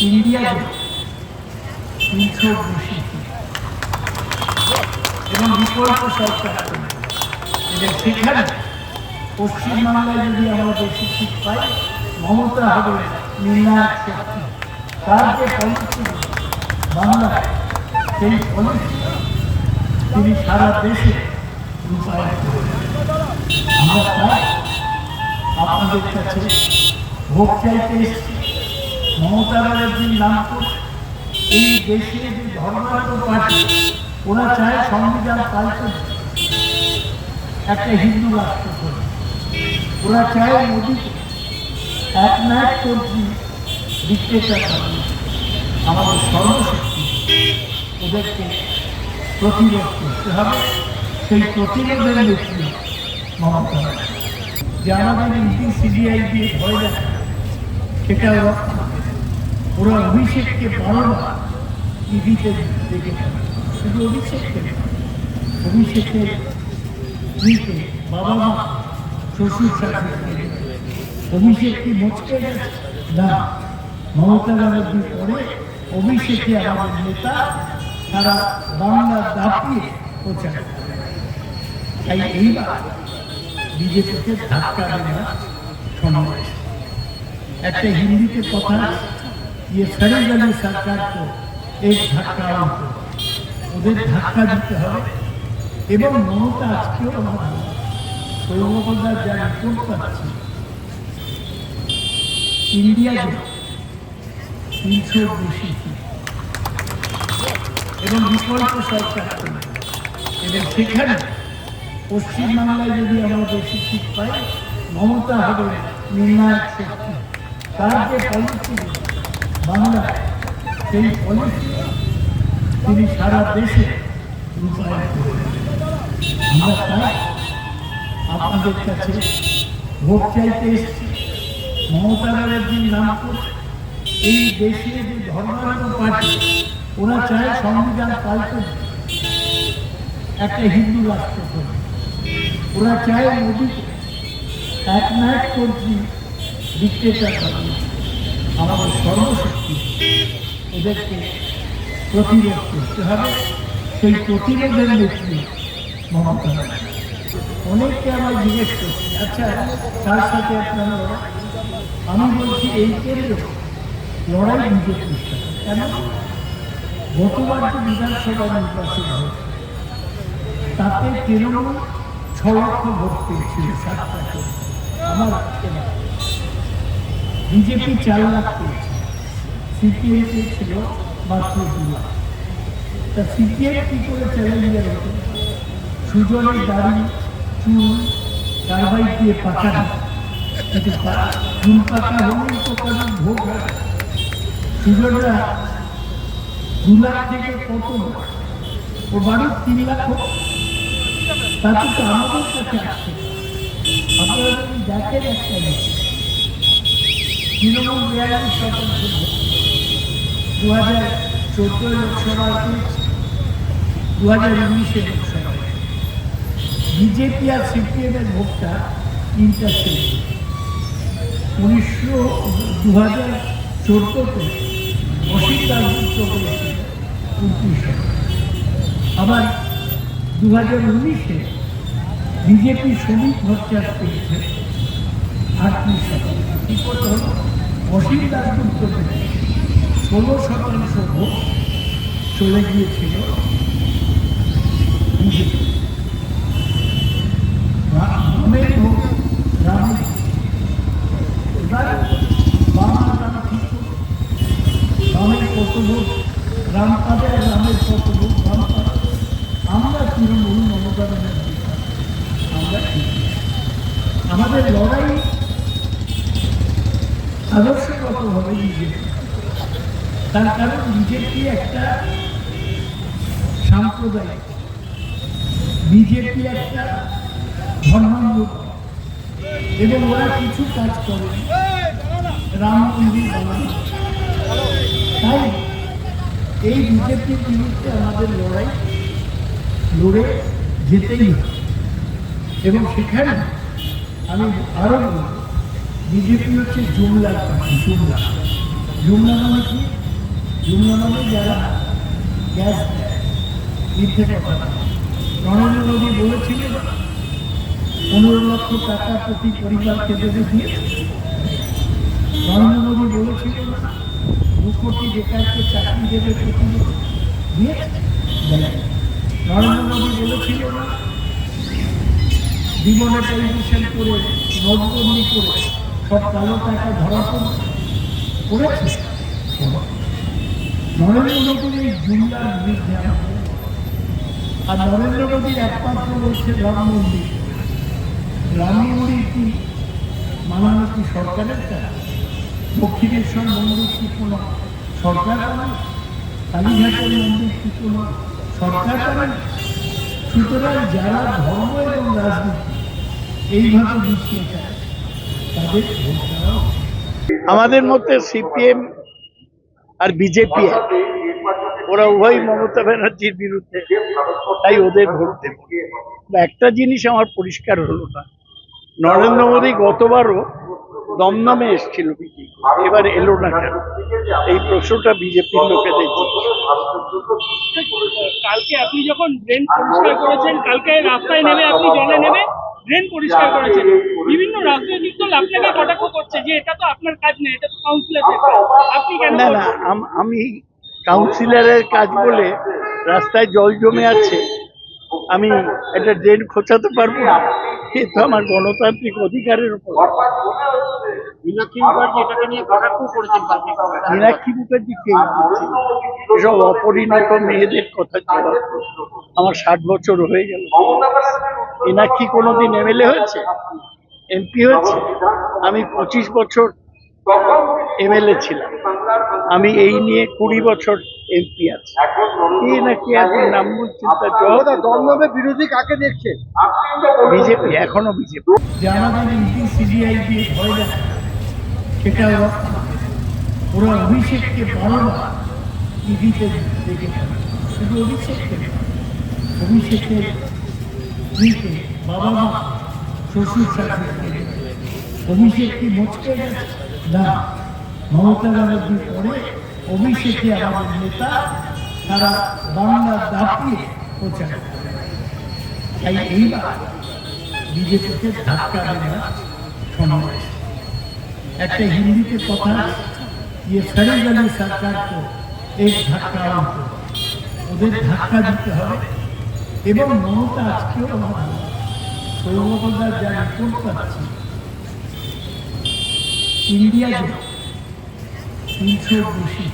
India 300 এবং বিকল্প সরকার এবং সেখানে পশ্চিমবাংলায় যদি আমরা বেশি সিট পাই, মমতা হবে নির্ণায়ক শক্তি। তার যে পলিসি বাংলা, সেই পলিসি তিনি সারা দেশে রূপায়ণ করবেন। আমরা তাই আপনাদের কাছে ভোট চাইতে এসেছি। মমতা ব্যানার্জির নাম করে এই দেশে যে ধর্মান্তর পার্টি, ওরা চায় সংবিধান পাল্টে একটা হিন্দু রাষ্ট্র করে। ওরা চায় মোদীকে এক নায়ক কর্তৃ ডিক্টেটর করে। আমাদের সর্বশক্তি ওদেরকে প্রতিরোধ করতে হবে। সেই প্রতিরোধের নেত্রী মমতা। যে আমাদের ইডি সিবিআই দিয়ে ভয় দেখা, সেটা ওরা অভিষেককে বারবার ইডিতে দেখে, শুধু অভিষেককে অভিষেকের স্ত্রীকে, বাবা মা, শ্বশুর শাশুড়ি, অভিষেক কি মচকে গেছে? না, মমতা ব্যানার্জির পরে অভিষেকে আমাদের নেতা সারা বাংলা দাপিয়ে প্রচার। তাই এইবার বিজেপিকে ধাক্কা দেওয়া সম্ভব। একটা হিন্দিতে কথা, ये सरेगली सरकार को एक ধাক্কা আনতে, ওদের ধাক্কা দিতে হবে। এবং মমতা আজকেও আমার সৌরভদার যা রিপোর্ট পাচ্ছি, ইন্ডিয়া 300 এবং বিকল্প সরকার এবং সেখানে পশ্চিমবাংলায় যদি আমরা বেশি সিট পাই, মমতা হবে নির্ণায়ক শক্তি। তার যে পলিসি বাংলা, সেই পলিসি তিনি সারা দেশে রূপায়ণ করবেন। আমরা তাই আপনাদের কাছে ভোট চাইতে এসেছি। মমতা ব্যানার্জির নাম করে এই দেশে যে ধর্মান্তর পার্টি, ওরা চায় সংবিধান পাল্টে একটা হিন্দু রাষ্ট্র করে। ওরা চায় মোদীকে এক নায়ক কর্তৃ ডিক্টেটর করে। আমাদের সর্বশক্তি ওদেরকে প্রতিরোধ করতে হবে। সেই প্রতিরোধের নেত্রী মমতা। অনেককে আমার জিজ্ঞেস করছি, আচ্ছা তার সাথে আপনারা, আমি বলছি এই কেন্দ্রে লড়াই বিজেপির সাথে। কেন? গতবার যে বিধানসভা নির্বাচন হয়েছে, তাতে তৃণমূল 6 লক্ষ ভোট পেয়েছিল, 7টা। আমার বিজেপি 4 লাখ পেয়েছে, সিপিএম পেয়েছিল মাত্র 2 লাখ। তা সিপিএম কি করে চ্যালেঞ্জার হতো? সুজনের দাড়ি, চুল, কারবাই দিয়ে পাকা, চুল পাকা হলেই তো কারণ ভোট হয়। সুজনরা 2 লাখ থেকে কত, ও বাড়ির 3 লাখ হোক, তাতে তো আমাদের কাছে আসছে। আপনারা যদি দেখেন একটা তৃণমূল 42% 2014 লোকসভায় পেয়েছে, 2019 লোকসভায়। বিজেপি আর সিপিএমের ভোটটা ইন্টারসেপ্ট। 2014-তে অস্বীকার করেছিল 29। আবার 2019-এ বিজেপি শ্রমিক মোর্চার পেয়েছে 38%। কি করতে হলো? অস্বীকার করতে 16% ভোট চলে গিয়েছিল বিজেপি। রামের ভোট, রামের এবার বাংলা রাম ঠিক রামের কত ভোট রাম পাবে, আর রামের কত ভোট রাম পাবে। আমরা তৃণমূল মমতা ব্যানার্জি, আমরা ঠিক। আমাদের লড়াই আদর্শগতভাবে বিজেপি। তার কারণ বিজেপি একটা সাম্প্রদায়িক, বিজেপি একটা ধর্মান্ধ, এবং ওরা কিছু কাজ করে রাম মন্দির বানানো। তাই এই বিজেপির বিরুদ্ধে আমাদের লড়াই লড়ে যেতেই হবে। এবং সেখানে আমি আরো বলব, বিজেপি হচ্ছে জুমলার পার্টি। জুমলা যমুনা মানে কি? যমুনা মানে যারা গ্যাস দেয়, মিথ্যে কথা। নরেন্দ্র মোদী বলেছিলেন 15 লক্ষ টাকা প্রতি পরিবারকে দেবে, দিয়েছে। নরেন্দ্র মোদী বলেছিলেন 2 কোটি বেকারকে চাকরি দেবে প্রতি বছর, দিয়েছে। নরেন্দ্র মোদী বলেছিলেন ডিমনিটাইজেশন করে, নোটবন্দি করে সব কালো টাকা ধরা পড়েছে। নরেন্দ্র মোদীর এই জুমলার বিরুদ্ধে আর নরেন্দ্র মোদীর একমাত্র রয়েছে রাম মন্দির। রাম মন্দির কি মানানো কি সরকারের কাজ? দক্ষিণেশ্বর মন্দির কি কোনো সরকার করে? কালীঘাটের মন্দির কি কোনো সরকার করে? সুতরাং যারা ধর্ম এবং রাজনীতি এইভাবে মিশিয়ে যায় তাদের ভোট দেওয়া উচিত। আমাদের মধ্যে সিপিএম আর বিজেপি ওরা উভয় মমতা ব্যানার্জির বিরুদ্ধে, তাই ওদের ভোট দেব। একটা জিনিস আমার পরিষ্কার হলো না, নরেন্দ্র মোদী গতবারও দমদমে এসেছিল বিজেপি, এবার এলো না কেন? এই প্রশ্নটা বিজেপির লোকেদের। কালকে আপনি যখন ড্রেন পরিষ্কার করেছেন, কালকে রাস্তায় নেমে আপনি জলে নেমে ড্রেন পরিষ্কার করেছেন, বিভিন্ন রাজনৈতিক দল আপনাকে কটাক্ষ করছে যে এটা তো আপনার কাজ নেই, এটা তো কাউন্সিলরের কাজ, আপনি কেন? না না, আমি কাউন্সিলরের কাজ বলে রাস্তায় জল জমে আছে আমি একটা ড্রেন খোঁচাতে পারবো না? এ তো আমার গণতান্ত্রিক অধিকারের উপর। মীনাক্ষী মুখার্জি এটাকে নিয়ে কটাক্ষ করেছেন কালকে। মীনাক্ষী মুখার্জি কে? এসব অপরিণত মেয়েদের কথা জবাব। আমার 60 বছর হয়ে গেল। মীনাক্ষী কোনোদিন এমএলএ হয়েছে, এমপি হয়েছে? আমি 25 বছর এমএলএ ছিলাম, আমি এই নিয়ে 20 বছর এমপি আছি। কে না কে এখন নাম বলছেন তার জবাব। দমদমে বিরোধী কাকে দেখছেন? বিজেপি, এখনো বিজেপি। যে আমাদের ইডি সিবিআই দিয়ে ভয় দেখায়, সেটা ওরা অভিষেককে বারবার ইডিতে দেখে ফেলে। শুধু অভিষেককে নয়, অভিষেকের স্ত্রীকে, বাবা মা, শ্বশুর শাশুড়িকে, অভিষেক কি মুচকে গেছে? না, মমতা ব্যানার্জির পরে অভিষেকে আমাদের নেতা তারা বাংলা দাপিয়ে প্রচার করে। তাই এইবার বিজেপিকে ধাক্কা দেওয়া সময়। একটা হিন্দিতে কথা, ये सरेगली सरकार को एक ধাক্কা ওদের ধাক্কা দিতে হবে। এবং মমতা আজকেও সৌরভদার যা রিপোর্ট পাচ্ছি, ইন্ডিয়া 300 বেশি